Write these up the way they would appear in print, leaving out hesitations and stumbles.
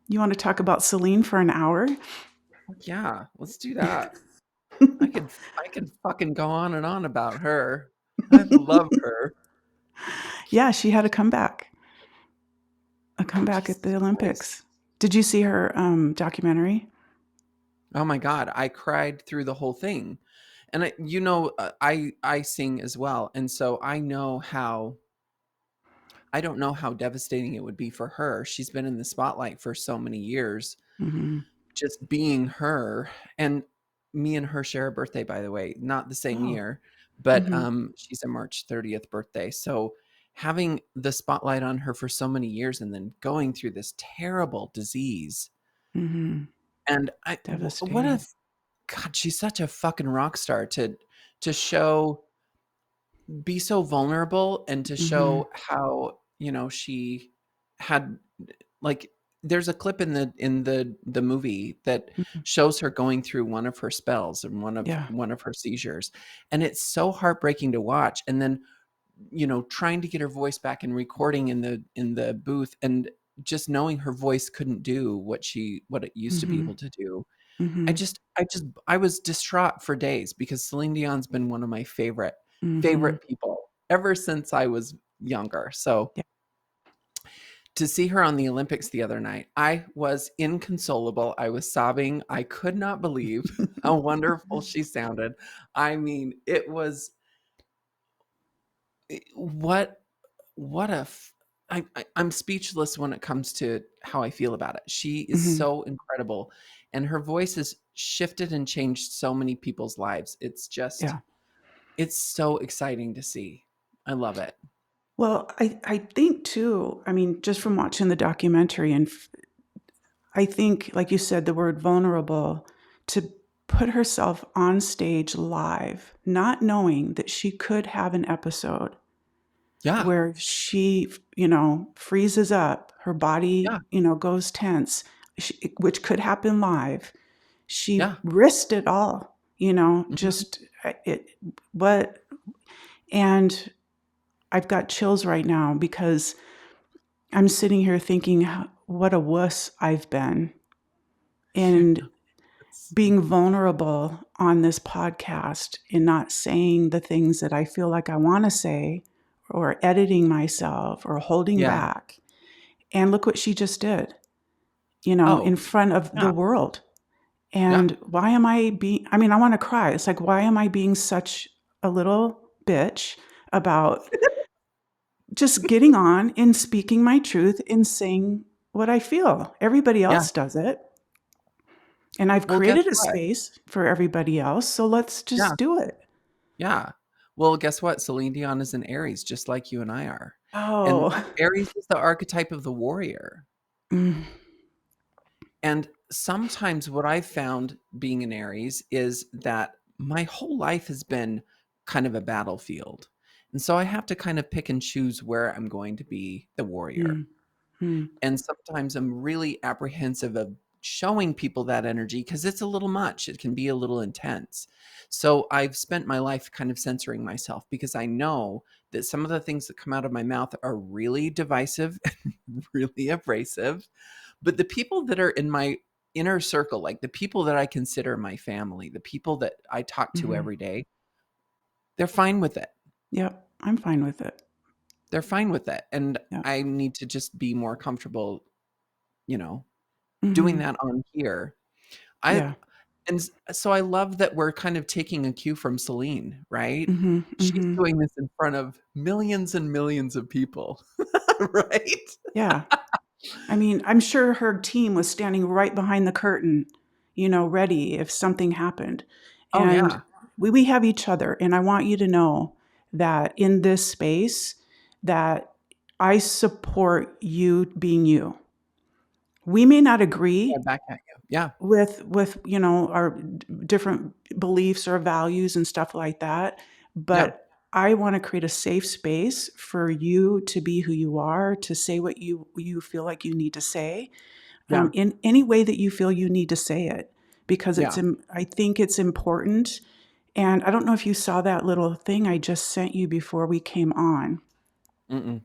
You want to talk about Celine for an hour? Yeah, let's do that. I could fucking go on and on about her. I love her. Yeah, she had a comeback at Jesus the Christ. Olympics. Did you see her documentary? Oh my God, I cried through the whole thing. And I sing as well, and so I don't know how devastating it would be for her. She's been in the spotlight for so many years, Mm-hmm. just being her. And me and her share a birthday, by the way, not the same Oh. year, but Mm-hmm. she's a March 30th birthday. So having the spotlight on her for so many years and then going through this terrible disease. Mm-hmm. And what a Devastating. God, she's such a fucking rock star to show be so vulnerable and to Mm-hmm. show how, she had like there's a clip in the movie that Mm-hmm. shows her going through one of her spells and one of Yeah. one of her seizures, and it's so heartbreaking to watch, and then trying to get her voice back and recording in the booth, and just knowing her voice couldn't do what it used to be Mm-hmm. able to do. I Mm-hmm. just I just I was distraught for days because Celine Dion's been one of my Mm-hmm. favorite people ever since I was younger. So Yeah. to see her on the Olympics the other night, I was inconsolable. I was sobbing. I could not believe how wonderful she sounded. I mean, it was what what a f- I'm speechless when it comes to how I feel about it. She is Mm-hmm. so incredible, and her voice has shifted and changed so many people's lives. Yeah. It's so exciting to see. I love it. Well, I think too, I mean, just from watching the documentary, and I think, like you said, the word vulnerable, to put herself on stage live, not knowing that she could have an episode Yeah, where she, freezes up, her body, yeah, goes tense, which could happen live. She yeah. risked it all, Mhm. just it, what, and I've got chills right now because I'm sitting here thinking, what a wuss I've been. I And know. It's being vulnerable on this podcast and not saying the things that I feel like I want to say, or editing myself or holding Yeah. back. And look what she just did, Oh, in front of the yeah, world. yeah. And why am I being, I mean, I want to cry. It's like, why am I being such a little bitch about just getting on and speaking my truth and saying what I feel? Everybody Yeah. else does it. And I've Well, guess created a what? space for everybody else. So let's Yeah, just do it. yeah. Well, guess what? Celine Dion is an Aries, just like you and I are. And Oh. Aries is the archetype of the warrior. Mm, And sometimes what I've found being an Aries is that my whole life has been kind of a battlefield. And so I have to kind of pick and choose where I'm going to be the warrior. mm, mm, And sometimes I'm really apprehensive of showing people that energy because it's a little much. It can be a little intense. So I've spent my life kind of censoring myself because I know that some of the things that come out of my mouth are really divisive and really abrasive. But the people that are in my inner circle, like the people that I consider my family, the people that I talk to mhm. every day, they're fine with it. Yep, I'm fine with it. They're fine with it. And Yeah. I need to just be more comfortable, you know, doing Mhm. that on here. I Yeah. so I love that we're kind of taking a cue from Celine, right? Mhm, She's mhm. doing this in front of millions and millions of people, right? Yeah. I mean, I'm sure her team was standing right behind the curtain, ready if something happened. Oh, And yeah. we have each other, and I want you to know that in this space that I support you being you. We may not agree Yeah, back at you. Yeah, with our different beliefs or values and stuff like that, yeah, but I want to create a safe space for you to be who you are, to say what you feel like you need to say, yeah, in any way that you feel you need to say it, because yeah. I think it's important. And I don't know if you saw that little thing I just sent you before we came on. Mm-mm.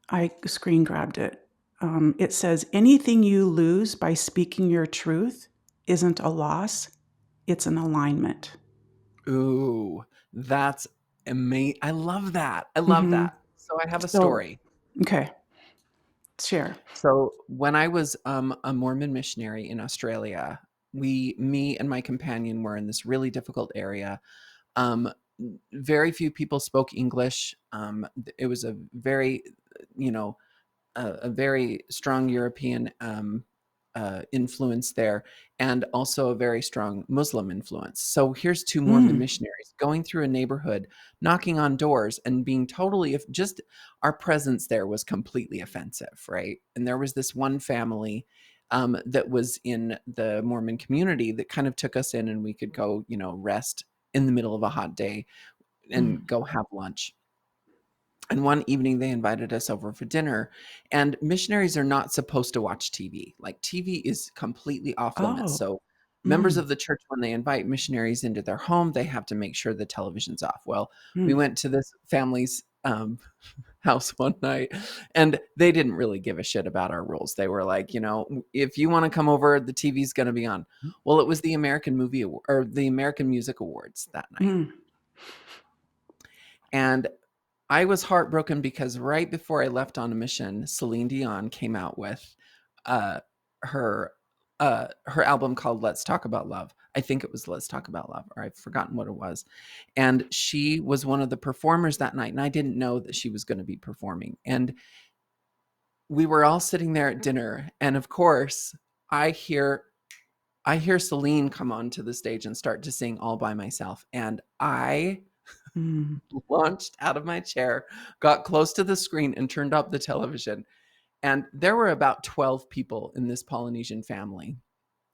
I screen grabbed it. It says, anything you lose by speaking your truth isn't a loss, it's an alignment. Ooh, that's amazing. I love that. I love Hmm. that. So I have a So, story. okay, share. So when I was a Mormon missionary in Australia, me and my companion were in this really difficult area. Um, Very few people spoke English. It was a very, you know, a very strong European influence there, and also a very strong Muslim influence. So here's two Mormon Mm. missionaries going through a neighborhood, knocking on doors, and being totally, if just our presence there was completely offensive, right? And there was this one family that was in the Mormon community that kind of took us in, and we could go, rest in the middle of a hot day and Mm. go have lunch. And one evening they invited us over for dinner, and missionaries are not supposed to watch TV. Like, TV is completely off limits. Oh. So members Mm. of the church, when they invite missionaries into their home, they have to make sure the television's off. Well, we Mm. went to this family's house one night, and they didn't really give a shit about our rules. They were like, if you want to come over, the TV's going to be on. Well, it was the American Movie Award, or the American Music Awards that night. Mm. And I was heartbroken because right before I left on a mission, Celine Dion came out with uh, her her album called "Let's Talk About Love." I think it was "Let's Talk About Love," or I've forgotten what it was. And she was one of the performers that night, and I didn't know that she was going to be performing. And we were all sitting there at dinner, and of course, I hear Celine come onto the stage and start to sing all by myself, and I Mm. launched out of my chair, got close to the screen, and turned up the television. And there were about 12 people in this Polynesian family,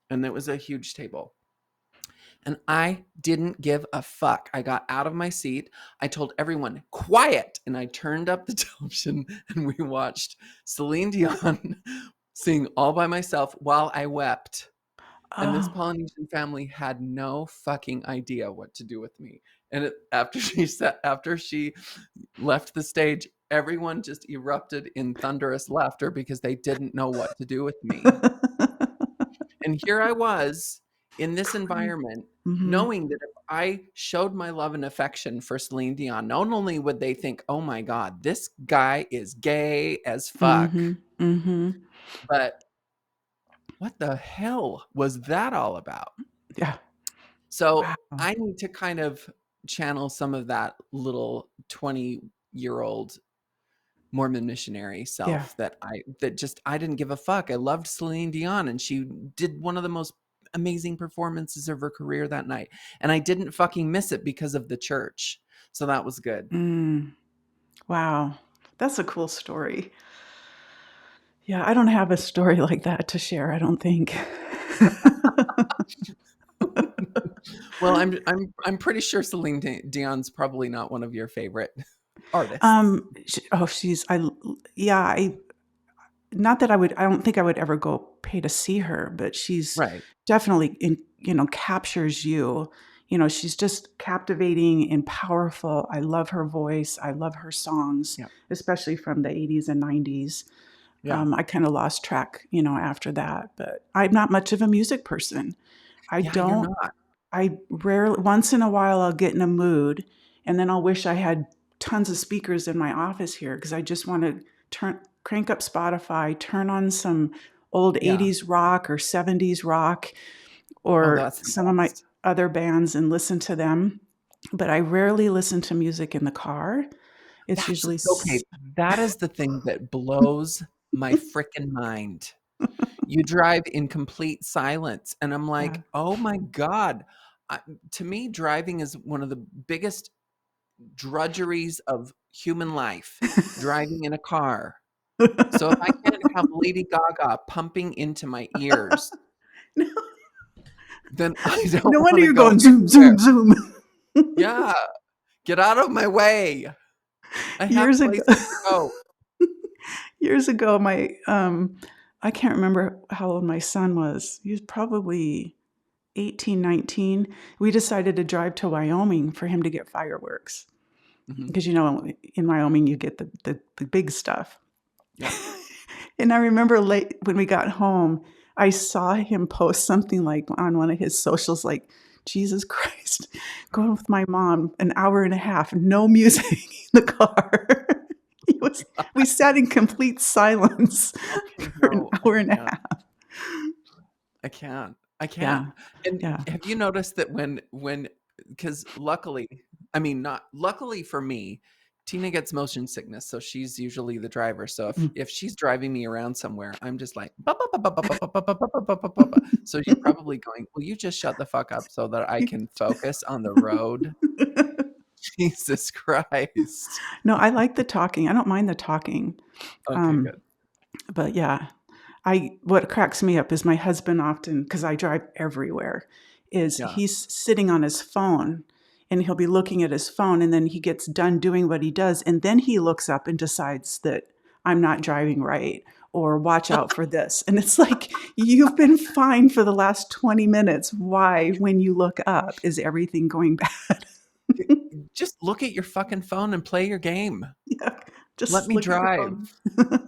and it was a huge table. And I didn't give a fuck. I got out of my seat. I told everyone, quiet. And I turned up the television, and we watched Celine Dion sing all by myself while I wept. And this Oh. Polynesian family had no fucking idea what to do with me. And after she left the stage, everyone just erupted in thunderous laughter because they didn't know what to do with me. And here I was in this Crazy. environment, Mm-hmm. knowing that if I showed my love and affection for Celine Dion, not only would they think, oh my God, this guy is gay as fuck, Mm-hmm. Mm-hmm. but what the hell was that all about? Yeah. So Wow. I need to kind of channel some of that little 20-year-old Mormon missionary Yeah. self that I didn't give a fuck. I loved Celine Dion, and she did one of the most amazing performances of her career that night. And I didn't fucking miss it because of the church. So that was good. Mm. Wow. That's a cool story. Yeah, I don't have a story like that to share, I don't think. Well, I'm pretty sure Celine Dion's probably not one of your favorite artists. She's yeah, not that I don't think I would ever go pay to see her, but she's Right. definitely captures you. She's just captivating and powerful. I love her voice. I love her songs, Yeah. especially from the 80s and 90s. Yeah. I kind of lost track, after that, but I'm not much of a music person. I Yeah, you're don't, not. I rarely, once in a while, I'll get in a mood and then I'll wish I had tons of speakers in my office here because I just want to crank up Spotify, turn on some old Yeah. 80s rock or 70s rock Oh, or that's the some of my best. other bands and listen to them. But I rarely listen to music in the car. It's That's usually okay. That is the thing that blows my freaking mind. You drive in complete silence, and I'm yeah. like, "Oh my God." I To me, driving is one of the biggest drudgeries of human life, driving in a car. So if I can't have Lady Gaga pumping into my ears, no, then I don't no wonder wanna you're go going zoom, anywhere. zoom, zoom. Yeah, get out of my way. I have years ago, places to go. years ago, I can't remember how old my son was. He was probably 18, 19. We decided to drive to Wyoming for him to get fireworks Mhm. because in Wyoming you get the big stuff. Yeah. And I remember late when we got home, I saw him post something like on one of his socials, like, Jesus Christ, going with my mom an hour and a half, no music in the car. We sat in complete silence Okay, for an no, I hour and a can't. half. I can't. I can't. Yeah. And Yeah. have you noticed that when because luckily, I mean, not luckily for me, Tina gets motion sickness, so she's usually the driver. So Mm. if she's driving me around somewhere, I'm just like, "Ba, ba, ba, ba, ba, ba, ba, ba, ba, ba, ba, ba, ba, ba." So you're probably going, "Will you just shut the fuck up so that I can focus on the road?" Jesus Christ. No, I like the talking. I don't mind the talking. Okay, Um, good. but yeah, I what cracks me up is my husband often, because I drive everywhere, is Yeah. he's sitting on his phone and he'll be looking at his phone and then he gets done doing what he does and then he looks up and decides that I'm not driving right or watch out for this. And it's like, you've been fine for the last 20 minutes. Why, when you look up, is everything going bad? Just look at your fucking phone and play your game. Yeah, Let just me look at your drive. phone.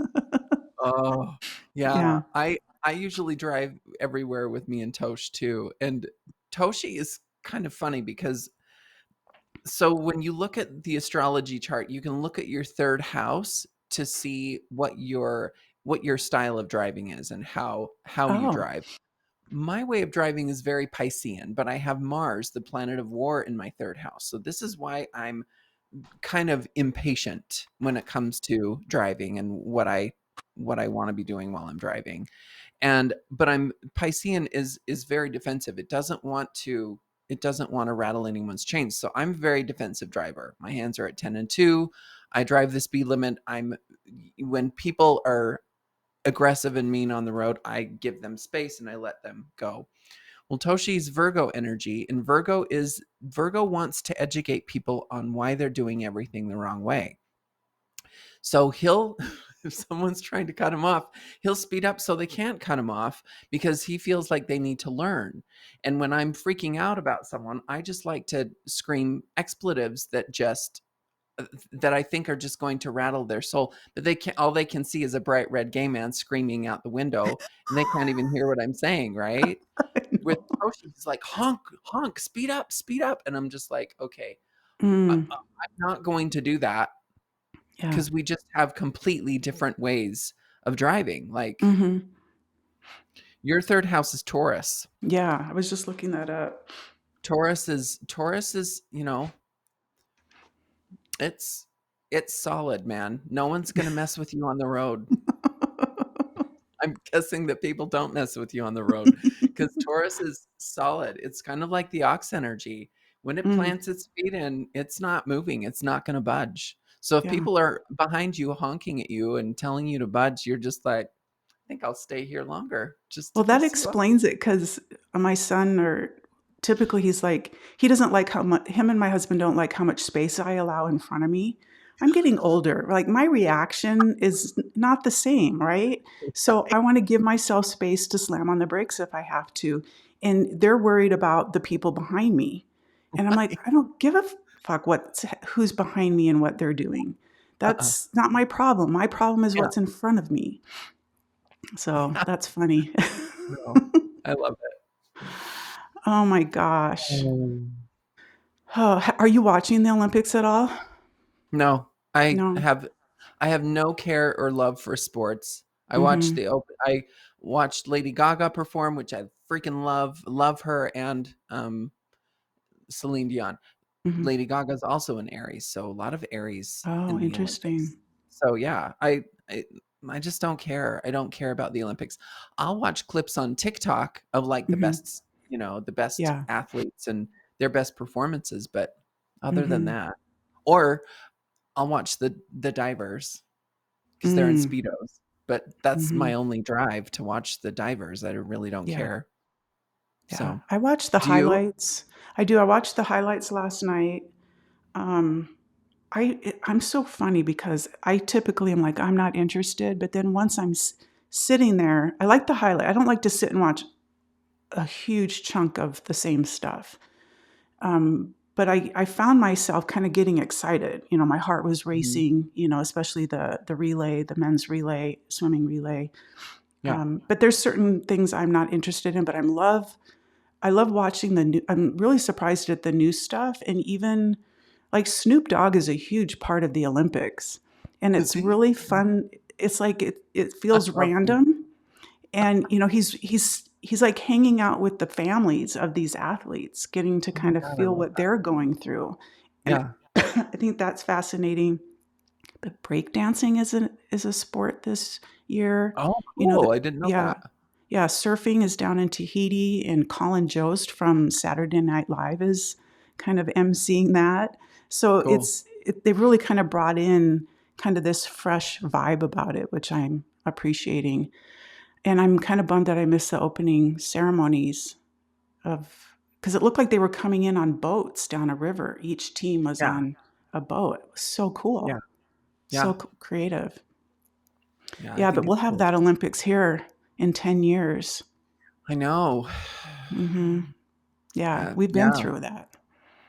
Oh, yeah. Yeah. I usually drive everywhere with me and Tosh too. And Toshi is kind of funny because so when you look at the astrology chart, you can look at your third house to see what your style of driving is and how you Oh, drive. My way of driving is very Piscean, but I have Mars, the planet of war, in my third house. So this is why I'm kind of impatient when it comes to driving and what I want to be doing while I'm driving. And but I'm Piscean is very defensive. It doesn't want to rattle anyone's chains. So I'm a very defensive driver. My hands are at 10 and 2. I drive the speed limit. I'm when people are aggressive and mean on the road, I give them space and I let them go. Well, Toshi's Virgo energy, and Virgo wants to educate people on why they're doing everything the wrong way. So he'll, if someone's trying to cut him off, he'll speed up so they can't cut him off because he feels like they need to learn. And when I'm freaking out about someone, I just like to scream expletives that I think are just going to rattle their soul. But all they can see is a bright red gay man screaming out the window, and they can't even hear what I'm saying, right? I With know. Toshi, he's like, honk, honk, speed up. And I'm just like, okay, Mm, I'm not going to do that yeah. because we just have completely different ways of driving. Like Mhm. your third house is Taurus. Yeah, I was just looking that up. Taurus is, it's it's solid, man. No one's gonna mess with you on the road. I'm guessing that people don't mess with you on the road because Taurus is solid. It's kind of like the ox energy. When it Mm, plants its feet in, it's not moving. It's not going to budge. So if yeah. people are behind you honking at you and telling you to budge, you're just like, I think I'll stay here longer just to Well, that be slow. explains it because my son or typically he's like he doesn't like how much him and my husband don't like how much space I allow in front of me. I'm getting older. Like my reaction is not the same, right? So I want to give myself space to slam on the brakes if I have to. And they're worried about the people behind me. And I'm like, I don't give a fuck who's behind me and what they're doing. Uh-uh. That's not my problem. My problem is Yeah. what's in front of me. So that's funny. No, I love it. Oh my gosh. Um, Oh, are you watching the Olympics at all? No, No. I have no care or love for sports. Mhm. I watched Lady Gaga perform, which I freaking love her, and Celine Dion. Mhm. Lady Gaga's also an Aries, so a lot of Aries Oh, in the Olympics. interesting. So yeah, I just don't care. I don't care about the Olympics. I'll watch clips on TikTok of like Mhm. the best Yeah. athletes and their best performances, but other than Mhm. that, or I'll watch the divers because they're in Mm. speedos. But that's my Mhm. only drive to watch the divers. I really don't Yeah. care. Yeah. So, I watched the do you? highlights. I do. I watched the highlights last night. Um, I'm so funny because I typically am like, I'm not interested, but then once I'm sitting there, I like the highlight. I don't like to sit and watch a huge chunk of the same stuff. but I found myself kind of getting excited. You know, my heart was Mhm. racing, you know, especially the relay, the men's relay, swimming relay. Yeah. But there's certain things I'm not interested in, but I love watching the new. I'm really surprised at the new stuff, and even like Snoop Dogg is a huge part of the Olympics, and Is it's he? really fun. It's like it I feels love him. random, and you know he's like hanging out with the families of these athletes, getting to Oh my kind of god, I feel love what that. they're going through, and Yeah. I think that's fascinating. But breakdancing is a sport this year. Oh, You know, cool. I didn't know yeah, that. yeah, surfing is down in Tahiti, and Colin Jost from Saturday Night Live is kind of emceeing that. So Cool. they've really kind of brought in kind of this fresh vibe about it, which I'm appreciating. And I'm kind of bummed that I missed the opening ceremonies of because it looked like they were coming in on boats down a river. Each team was Yeah. on a boat. It was so Yeah. cool, so Yeah. creative. Yeah, I Yeah, but think we'll it's have cool. that Olympics here in 10 years. I know. Hmm. Yeah, we've been Yeah. through that.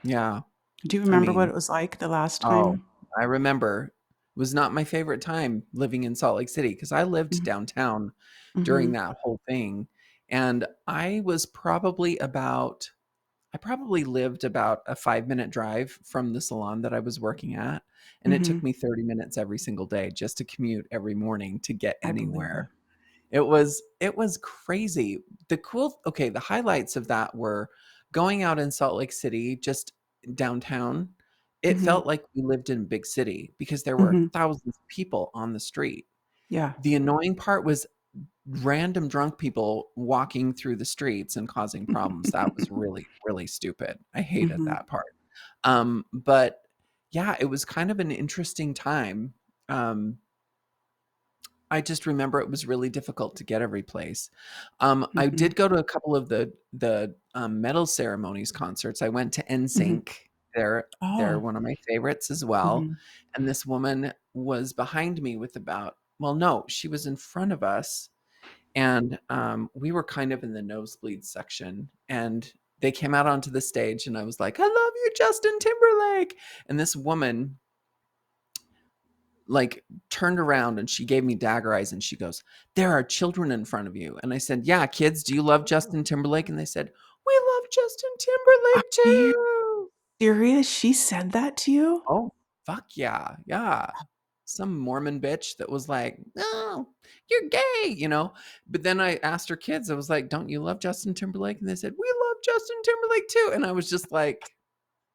Yeah. Do you I remember what mean, it was like the last oh, time? I remember it was not my favorite time living in Salt Lake City because I lived downtown during Mm-hmm. that whole thing, and I probably lived about a 5-minute drive from the salon that I was working at, and it Mm-hmm. took me 30 minutes every single day just to commute every morning to get I believe anywhere. it. It was crazy. The highlights of that were going out in Salt Lake City, just downtown. It Mm-hmm. felt like we lived in a big city because there were Mm-hmm. thousands of people on the street. Yeah. The annoying part was random drunk people walking through the streets and causing problems. That was really, really stupid. I hated Mm-hmm. that part. But yeah, it was kind of an interesting time. Um, I just remember it was really difficult to get every place. I Mm-hmm. did go to a couple of the medal ceremonies concerts. I went to Mm-hmm. NSYNC. They're Oh. one of my favorites as well. Mm-hmm. And this woman was behind me with about well, no, she was in front of us, and we were kind of in the nosebleed section. And they came out onto the stage, and I was like, "I love you, Justin Timberlake." And this woman like turned around and she gave me dagger eyes and she goes, "There are children in front of you." And I said, "Yeah, kids, do you love Justin Timberlake?" And they said, "We love Justin Are Timberlake you too." serious? She said that to you? Oh, fuck yeah. Yeah. Some Mormon bitch that was like, "No, you're gay," you know? But then I asked her kids, I was like, "Don't you love Justin Timberlake?" And they said, "We love Justin Timberlake too." And I was just like,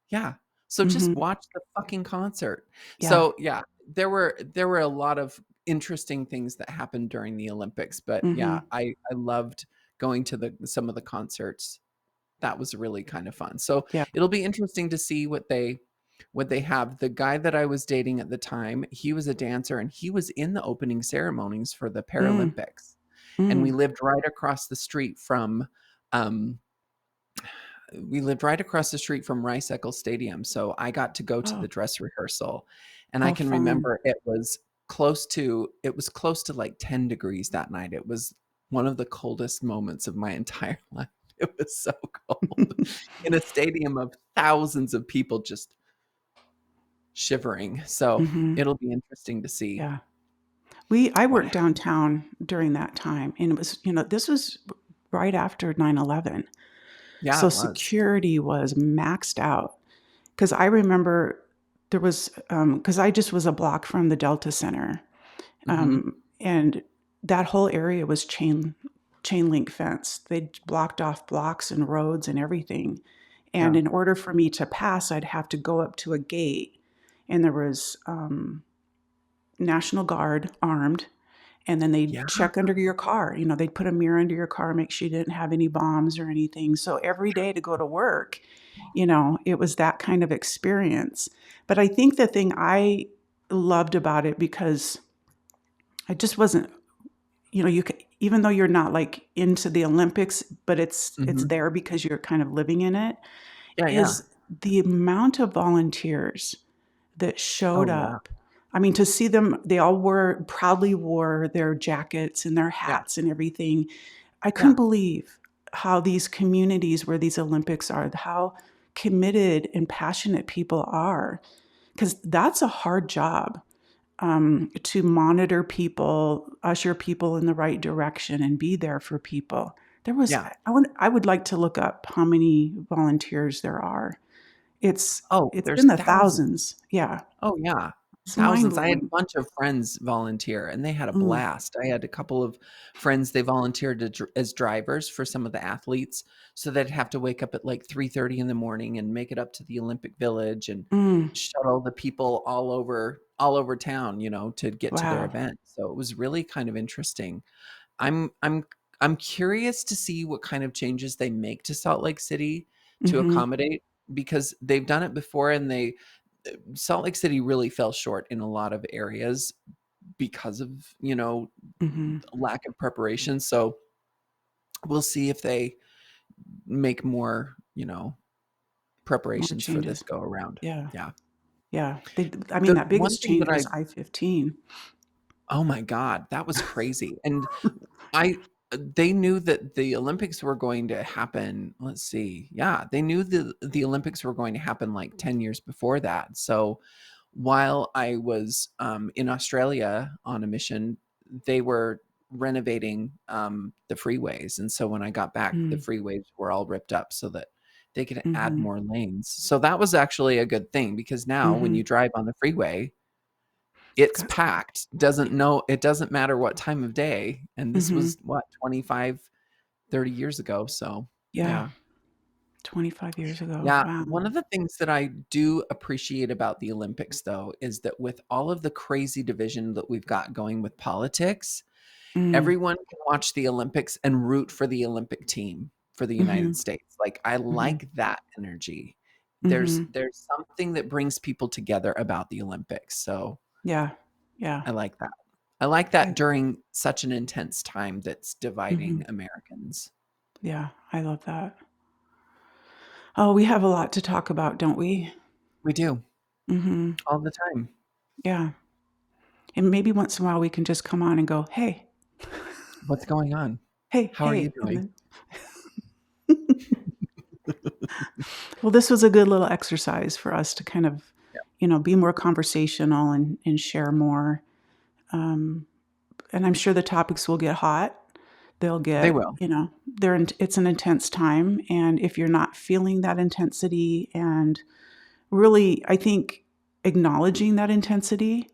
yeah. So just Mm-hmm. watch the fucking concert. Yeah. So yeah, there were a lot of interesting things that happened during the Olympics, but Mm-hmm. yeah, I loved going to the some of the concerts. That was really kind of fun. So Yeah. it'll be interesting to see what they have. The guy that I was dating at the time, he was a dancer and he was in the opening ceremonies for the Mm. Paralympics. And Mm. um we lived right across the street from Rice Eccles Stadium, so I got to go to Oh, the dress rehearsal, and I how can fun. remember it was close to like 10 degrees that night. It was one of the coldest moments of my entire life. It was so cold in a stadium of thousands of people just shivering. So Mm-hmm. it'll be interesting to see Yeah. I what worked happens. downtown during that time, and it was, you know, this was right after 9/11. Yeah, So it was. security was maxed out. Because I remember there was, because I just was a block from the Delta Center, Mhm. and that whole area was chain link fence. They blocked off blocks and roads and everything. And Yeah. in order for me to pass, I'd have to go up to a gate, and there was National Guard armed, and then they'd Yeah. check under your car. You know, they'd put a mirror under your car, make sure you didn't have any bombs or anything. So every day to go to work, you know, it was that kind of experience. But I think the thing I loved about it, because I just wasn't, you know, even though you're not like into the Olympics, but it's Mhm. there because you're kind of living in it, Yeah, yeah. is the amount of volunteers that showed Oh, yeah. up. I mean, to see them, they all proudly wore their jackets and their Yeah. hats and everything. I Yeah. couldn't believe how these communities where these Olympics are, how committed and passionate people are, because that's a hard job, to monitor people, usher people in the right direction, and be there for people. There was, Yeah. I would like to look up how many volunteers there are. It's Oh, it's there's in the thousands. thousands. Yeah, Oh, yeah. it's mind Thousands. I had a blowing. bunch of friends volunteer, and they had a Mm, blast. I had a couple of friends, they volunteered as drivers for some of the athletes, so they'd have to wake up at, like, 3:30 in the morning and make it up to the Olympic Village and mm, shuttle the people all over town, to get to their wow. event. So it was really kind of interesting. I'm I'm I'm curious to see what kind of changes they make to Salt Lake City to Mhm, accommodate, because they've done it before, and Salt Lake City really fell short in a lot of areas because of, mhm. lack of preparation. So we'll see if they make more, More preparations for this changes. go around. Yeah, Yeah. yeah. I mean, The that one biggest thing that change was I-15. oh my God, that was crazy. And I they knew that the Olympics were going to happen. Let's see. Yeah, they knew the Olympics were going to happen like 10 years before that. So while I was in Australia on a mission, they were renovating the freeways. And so when I got back, the Mm, freeways were all ripped up so that they could add mhm, more lanes. So that was actually a good thing, because now when you mhm. drive on the freeway, it's Got packed. It doesn't matter what time of day. And this Mhm. was what, 25, 30 years ago. So Yeah, yeah. 25 years ago. Yeah, Wow. one of the things that I do appreciate about the Olympics, though, is that with all of the crazy division that we've got going with politics, Mm, everyone can watch the Olympics and root for the Olympic team for the United mhm, States. Like, I mhm, like that energy. There's mhm. there's something that brings people together about the Olympics. So Yeah, yeah. I like that. I like that I during such an intense time that's Mhm. dividing Americans. Yeah, I love that. Oh, we have a lot to talk about, don't we? We do Mhm. all the time. Yeah. And maybe once in a while we can just come on and go, "Hey, What's going on? hey, How are you hey," and doing? then well, this was a good little exercise for us to kind of, Yeah, be more conversational and share more. Um, and I'm sure the topics will get hot. They'll they get, will. it's an intense time. And if you're not feeling that intensity, and really, I think acknowledging that intensity,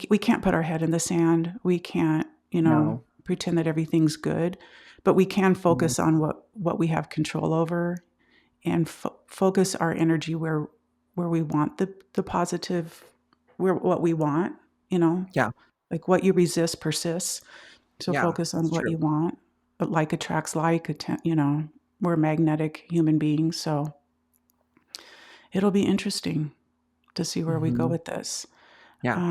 we can't put our head in the sand. We can't, No. pretend that everything's good, but we can Mhm. focus on what we have control over, and focus our energy where we want the positive, where what we want, you know, Yeah, like what you resist persists. So yeah, focus on it's what true. you want. But like attracts like, we're magnetic human beings. So it'll be interesting to see where we go Mhm. with this. Yeah.